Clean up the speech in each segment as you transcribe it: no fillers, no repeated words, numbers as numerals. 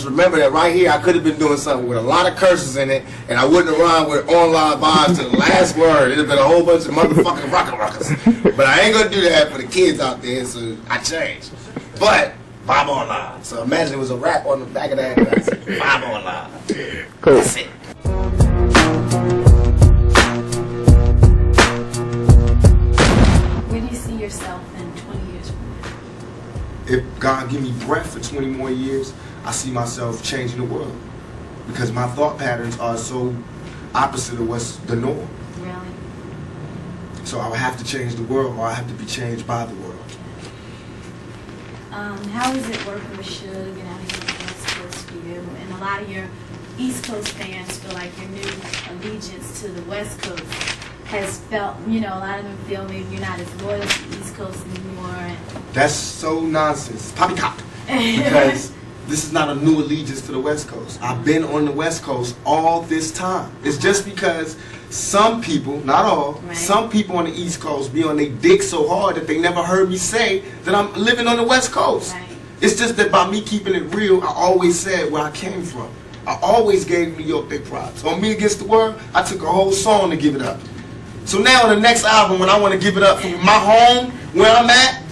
remember that right here I could have been doing something with a lot of curses in it, and I wouldn't have rhymed with online vibes to the last word. It'd have been a whole bunch of motherfucking rockers. But I ain't gonna do that for the kids out there, so I changed. But vibe online. So imagine it was a rap on the back of that. Vibe online. Cool. That's it. Where do you see yourself in 20 years from now? If God give me breath for 20 more years, I see myself changing the world. Because my thought patterns are so opposite of what's the norm. Really? So I would have to change the world, or I have to be changed by the world. How is it working with Suge and out here on the West Coast for you? And a lot of your East Coast fans feel like your new allegiance to the West Coast has felt, you know, a lot of them feel maybe you're not as loyal to the East Coast anymore. That's so nonsense. Poppycock. Because this is not a new allegiance to the West Coast. I've been on the West Coast all this time. It's just because some people, not all, right, some people on the East Coast be on their dick so hard that they never heard me say that I'm living on the West Coast. Right. It's just that by me keeping it real, I always said where I came from. I always gave New York their props. On Me Against the World, I took a whole song to give it up. So now on the next album, when I want to give it up for my home, where I'm at,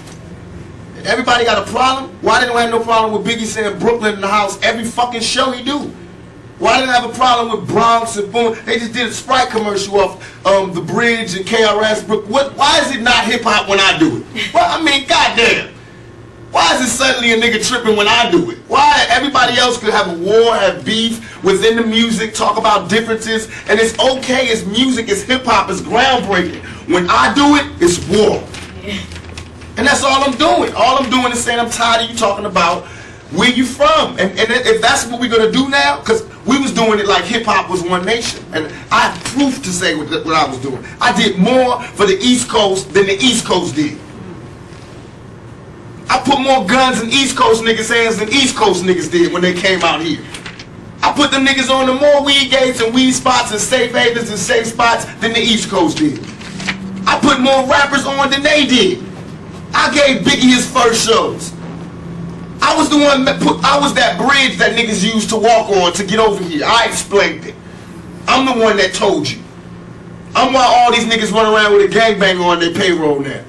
everybody got a problem? Why they don't have no problem with Biggie saying Brooklyn in the house every fucking show he do? Why they don't have a problem with Bronx and Boom? They just did a Sprite commercial off The Bridge and KRS. Why is it not hip-hop when I do it? Well, I mean, goddamn. Why is it suddenly a nigga tripping when I do it? Why everybody else could have a war, have beef within the music, talk about differences, and it's okay, it's music, it's hip-hop, it's groundbreaking. When I do it, it's war. And that's all I'm doing. All I'm doing is saying I'm tired of you talking about where you from. And if that's what we're going to do now, because we was doing it like hip-hop was one nation. And I have proof to say what I was doing. I did more for the East Coast than the East Coast did. I put more guns in East Coast niggas' hands than East Coast niggas did when they came out here. I put them niggas on the more weed gates and weed spots and safe havens and safe spots than the East Coast did. I put more rappers on than they did. I gave Biggie his first shows. I was the one that I was that bridge that niggas used to walk on to get over here. I explained it. I'm the one that told you. I'm why all these niggas run around with a gangbanger on their payroll now.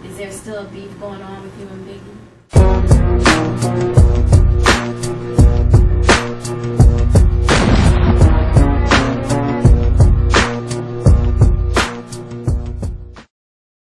Is there still a beef going on with you and Biggie?